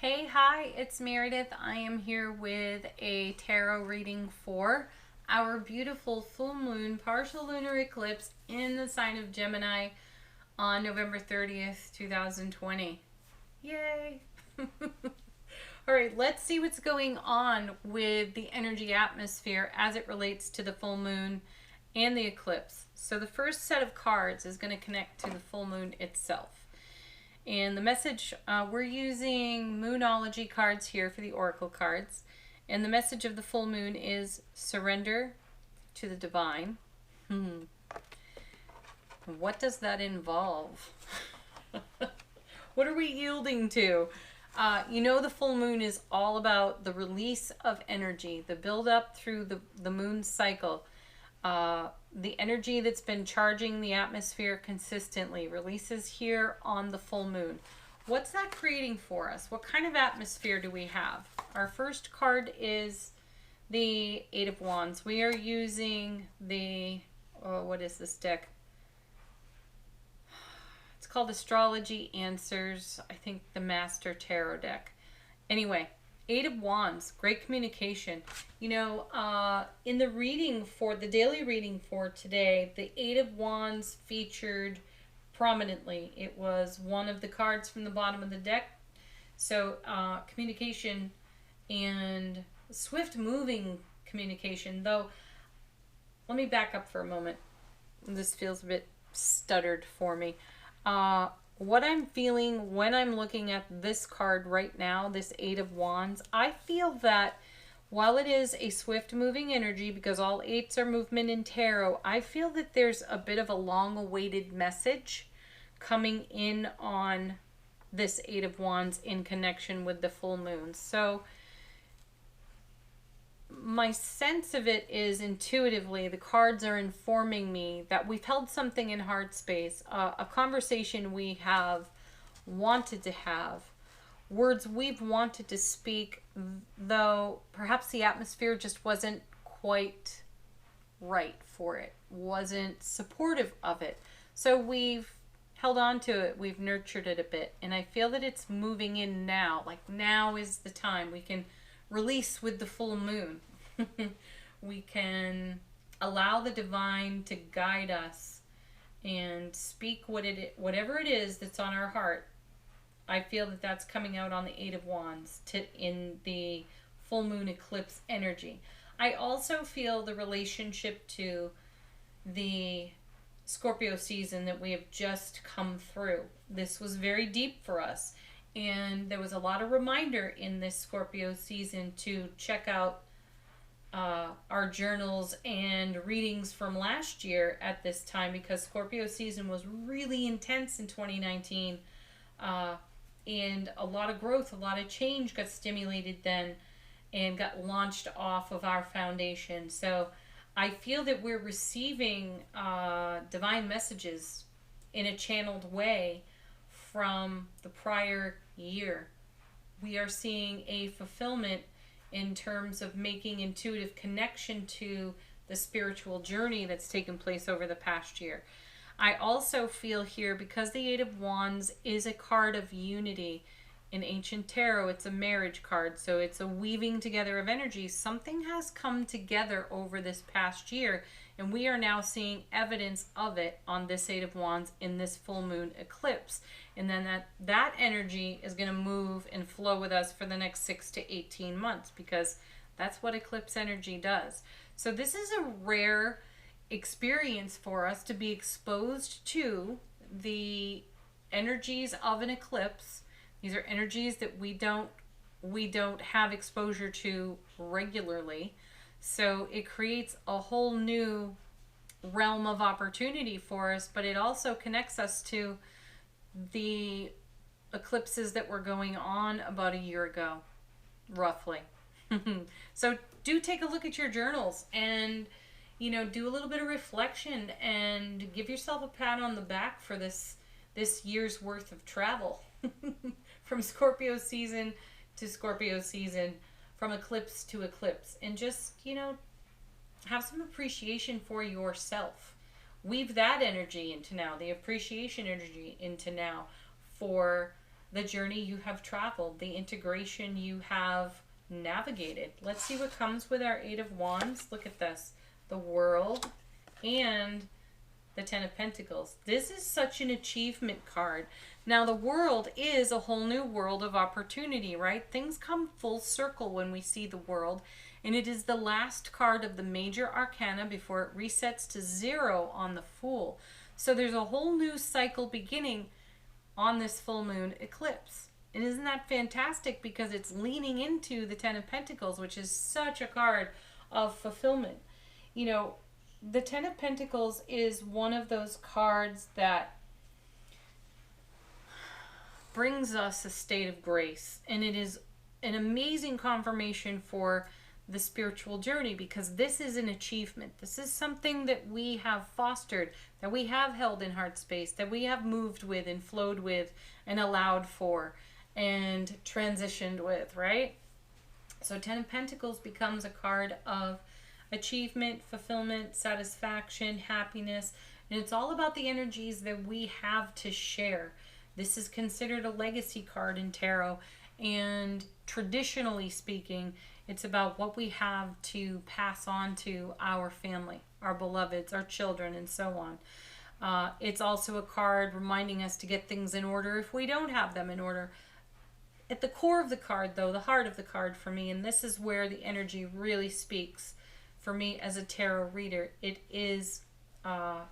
Hey, hi, it's Meredith. I am here with a tarot reading for our beautiful full moon partial lunar eclipse in the sign of Gemini on November 30th, 2020. Yay! All right, let's see what's going on with the energy atmosphere as it relates to the full moon and the eclipse. So the first set of cards is going to connect to the full moon itself. And the message, we're using Moonology cards here for the oracle cards. And the message of the full moon is surrender to the divine. What does that involve? What are we yielding to? The full moon is all about the release of energy, the build up through the moon cycle. The energy that's been charging the atmosphere consistently releases here on the full moon. What's that creating for us? What kind of atmosphere do we have? Our first card is the Eight of Wands. We are using the, what is this deck? It's called Astrology Answers. I think the Master Tarot deck. Anyway, Eight of Wands, great communication. In the reading for the daily reading for today, the Eight of Wands featured prominently. It was one of the cards from the bottom of the deck. So communication and swift moving communication. Though, let me back up for a moment. This feels a bit stuttered for me. What I'm feeling when I'm looking at this card right now, this Eight of Wands, I feel that while it is a swift moving energy, because all eights are movement in tarot, I feel that there's a bit of a long awaited message coming in on this Eight of Wands in connection with the full moon. So my sense of it is intuitively the cards are informing me that we've held something in heart space, a conversation we have wanted to have, words we've wanted to speak, though perhaps the atmosphere just wasn't quite right for it, wasn't supportive of it. So we've held on to it, we've nurtured it a bit, and I feel that it's moving in now. Like now is the time we can release with the full moon. We can allow the divine to guide us and speak whatever it is that's on our heart. I feel that that's coming out on the Eight of Wands in the full moon eclipse energy. I also feel the relationship to the Scorpio season that we have just come through. This was very deep for us. And there was a lot of reminder in this Scorpio season to check out our journals and readings from last year at this time, because Scorpio season was really intense in 2019. And a lot of growth, a lot of change got stimulated then and got launched off of our foundation. So I feel that we're receiving divine messages in a channeled way from the prior year. We are seeing a fulfillment in terms of making intuitive connection to the spiritual journey that's taken place over the past year. I also feel here, because the Eight of Wands is a card of unity in ancient tarot, it's a marriage card, so it's a weaving together of energy. Something has come together over this past year, and we are now seeing evidence of it on this Eight of Wands in this full moon eclipse. And then that energy is going to move and flow with us for the next 6 to 18 months, because that's what eclipse energy does. So this is a rare experience for us to be exposed to the energies of an eclipse. These are energies that we don't have exposure to regularly. So it creates a whole new realm of opportunity for us, but it also connects us to the eclipses that were going on about a year ago, roughly. So do take a look at your journals and, do a little bit of reflection and give yourself a pat on the back for this year's worth of travel. From Scorpio season to Scorpio season, from eclipse to eclipse, and just, have some appreciation for yourself. Weave that energy into now, the appreciation energy into now for the journey you have traveled, the integration you have navigated. Let's see what comes with our Eight of Wands. Look at this. The World and the Ten of Pentacles. This is such an achievement card. Now, the World is a whole new world of opportunity, right? Things come full circle when we see the World. And it is the last card of the major arcana before it resets to 0 on the Fool. So there's a whole new cycle beginning on this full moon eclipse. And isn't that fantastic? Because it's leaning into the Ten of Pentacles, which is such a card of fulfillment. You know, the Ten of Pentacles is one of those cards that brings us a state of grace. And it is an amazing confirmation for the spiritual journey, because this is an achievement. This is something that we have fostered, that we have held in heart space, that we have moved with and flowed with and allowed for and transitioned with, right? So Ten of Pentacles becomes a card of achievement, fulfillment, satisfaction, happiness, and it's all about the energies that we have to share. This is considered a legacy card in tarot, and traditionally speaking, it's about what we have to pass on to our family, our beloveds, our children, and so on. It's also a card reminding us to get things in order if we don't have them in order. At the core of the card, though, the heart of the card for me, and this is where the energy really speaks for me as a tarot reader, it is about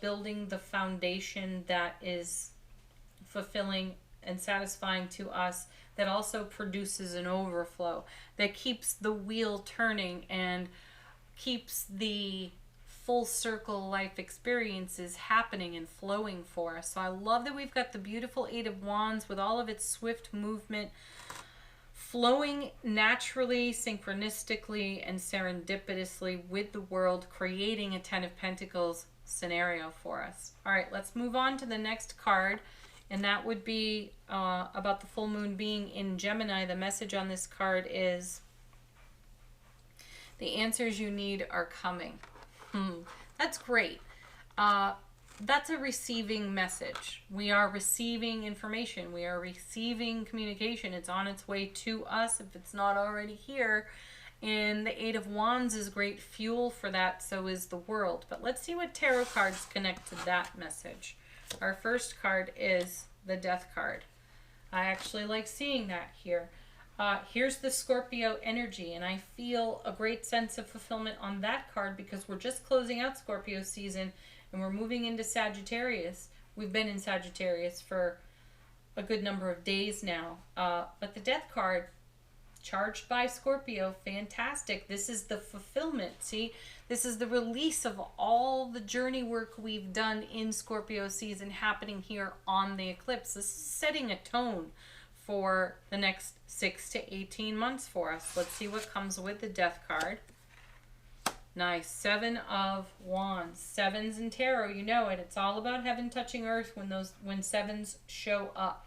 building the foundation that is fulfilling and satisfying to us, that also produces an overflow, that keeps the wheel turning and keeps the full circle life experiences happening and flowing for us. So I love that we've got the beautiful Eight of Wands with all of its swift movement, flowing naturally, synchronistically, and serendipitously with the World, creating a Ten of Pentacles scenario for us. All right, let's move on to the next card. And that would be about the full moon being in Gemini. The message on this card is, the answers you need are coming. That's great. That's a receiving message. We are receiving information. We are receiving communication. It's on its way to us if it's not already here. And the Eight of Wands is great fuel for that. So is the World. But let's see what tarot cards connect to that message. Our first card is the Death card. I actually like seeing that here. Here's the Scorpio energy, and I feel a great sense of fulfillment on that card because we're just closing out Scorpio season and we're moving into Sagittarius. We've been in Sagittarius for a good number of days now. But the Death card, charged by Scorpio, fantastic. This is the fulfillment. See, this is the release of all the journey work we've done in Scorpio season happening here on the eclipse. This is setting a tone for the next 6 to 18 months for us. Let's see what comes with the Death card. Nice. Seven of Wands. Sevens in tarot, you know it. It's all about heaven touching earth when sevens show up.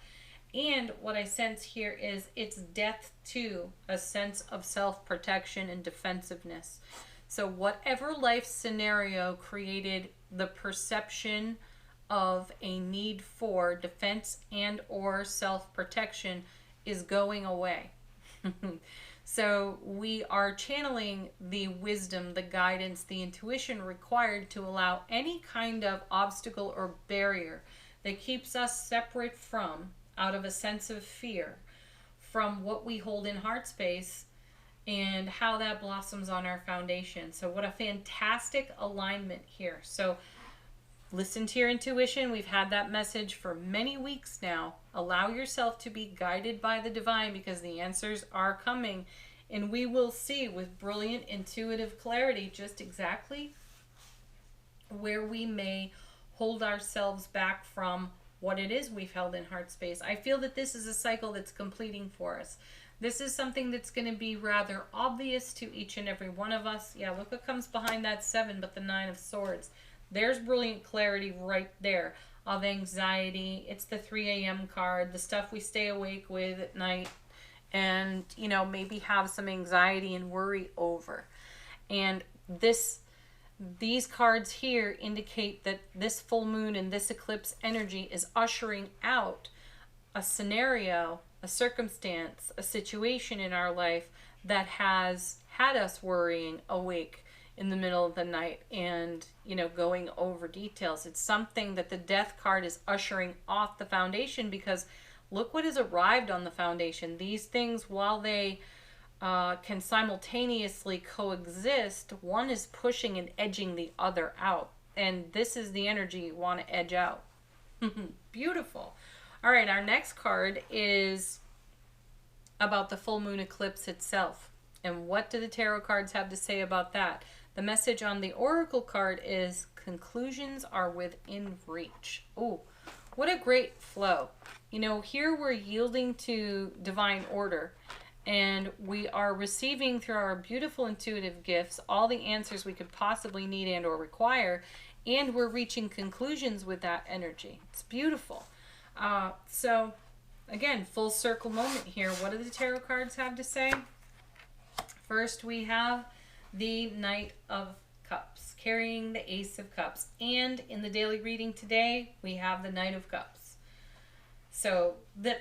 And what I sense here is it's death to a sense of self-protection and defensiveness. So whatever life scenario created the perception of a need for defense and or self-protection is going away. So we are channeling the wisdom, the guidance, the intuition required to allow any kind of obstacle or barrier that keeps us separate from, out of a sense of fear, from what we hold in heart space and how that blossoms on our foundation. So what a fantastic alignment here. So listen to your intuition. We've had that message for many weeks now. Allow yourself to be guided by the divine because the answers are coming. And we will see with brilliant intuitive clarity just exactly where we may hold ourselves back from what it is we've held in heart space. I feel that this is a cycle that's completing for us. This is something that's going to be rather obvious to each and every one of us. Yeah, look what comes behind that 7, but the 9 of Swords. There's brilliant clarity right there of anxiety. It's the 3 a.m. card, the stuff we stay awake with at night and, you know, maybe have some anxiety and worry over. And these cards here indicate that this full moon and this eclipse energy is ushering out a scenario, a circumstance, a situation in our life that has had us worrying awake in the middle of the night and, you know, going over details. It's something that the death card is ushering off the foundation, because look what has arrived on the foundation. These things, while they can simultaneously coexist, one is pushing and edging the other out. And this is the energy you want to edge out. Beautiful. All right, our next card is about the full moon eclipse itself. And what do the tarot cards have to say about that? The message on the oracle card is conclusions are within reach. Oh, what a great flow. You know, here we're yielding to divine order, and we are receiving through our beautiful intuitive gifts all the answers we could possibly need and or require, and we're reaching conclusions with that energy. It's beautiful. So again, full circle moment here. What do the tarot cards have to say? First, we have the Knight of Cups, carrying the Ace of Cups. And in the daily reading today, we have the Knight of Cups. So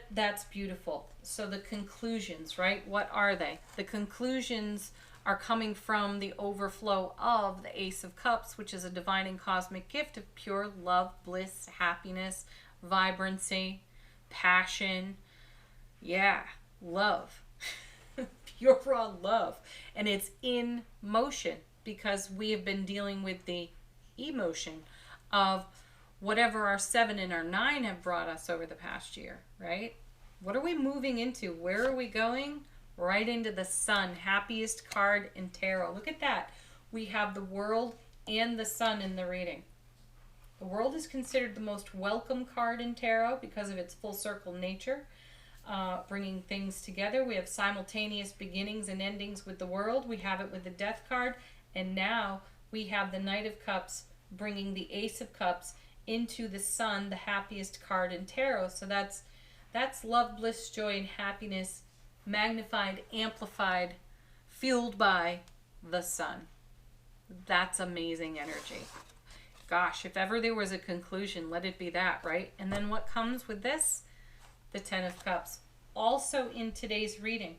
that's beautiful. So the conclusions, right? What are they? The conclusions are coming from the overflow of the Ace of Cups, which is a divine and cosmic gift of pure love, bliss, happiness, vibrancy, passion. Yeah, love. Pure raw love. And it's in motion, because we have been dealing with the emotion of whatever our 7 and our 9 have brought us over the past year, right? What are we moving into? Where are we going? Right into the Sun, happiest card in tarot. Look at that. We have the World and the Sun in the reading. The World is considered the most welcome card in tarot because of its full circle nature, bringing things together. We have simultaneous beginnings and endings with the World. We have it with the Death card. And now we have the Knight of Cups bringing the Ace of Cups into the Sun, the happiest card in tarot. So that's love, bliss, joy, and happiness magnified, amplified, fueled by the Sun. That's amazing energy. Gosh, if ever there was a conclusion, let it be that, right? And then what comes with this? The Ten of Cups. Also in today's reading.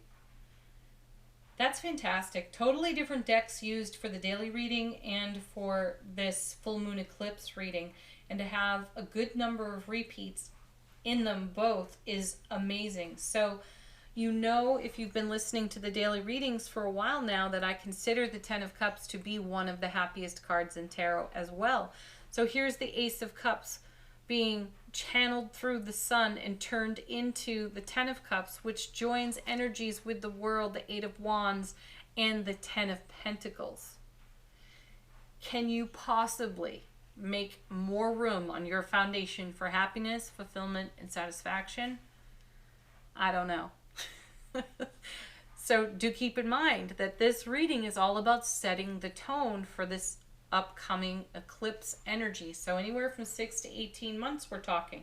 That's fantastic. Totally different decks used for the daily reading and for this full moon eclipse reading. And to have a good number of repeats in them both is amazing. So, you know, if you've been listening to the daily readings for a while now, that I consider the Ten of Cups to be one of the happiest cards in tarot as well. So here's the Ace of Cups being channeled through the Sun and turned into the Ten of Cups, which joins energies with the World, the Eight of Wands, and the Ten of Pentacles. Can you possibly make more room on your foundation for happiness, fulfillment, and satisfaction? I don't know. So do keep in mind that this reading is all about setting the tone for this upcoming eclipse energy. So anywhere from 6 to 18 months we're talking.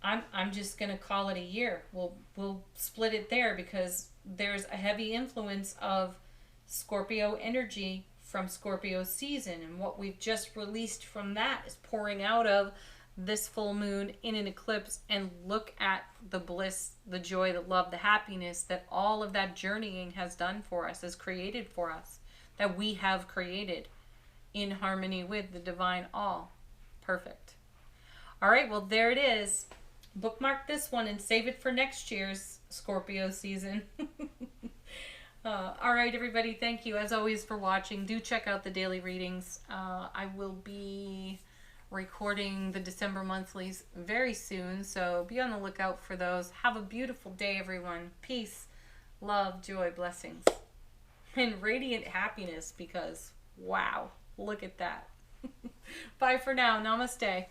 I'm just going to call it a year. We'll split it there, because there's a heavy influence of Scorpio energy from Scorpio season, and what we've just released from that is pouring out of this full moon in an eclipse. And look at the bliss, the joy, the love, the happiness that all of that journeying has done for us, has created for us, that we have created in harmony with the divine all. Perfect. All right, well, there it is. Bookmark this one and save it for next year's Scorpio season. All right, everybody, thank you as always for watching. Do check out the daily readings. I will be recording the December monthlies very soon, so be on the lookout for those. Have a beautiful day, everyone. Peace, love, joy, blessings, and radiant happiness, because wow, look at that. Bye for now. Namaste.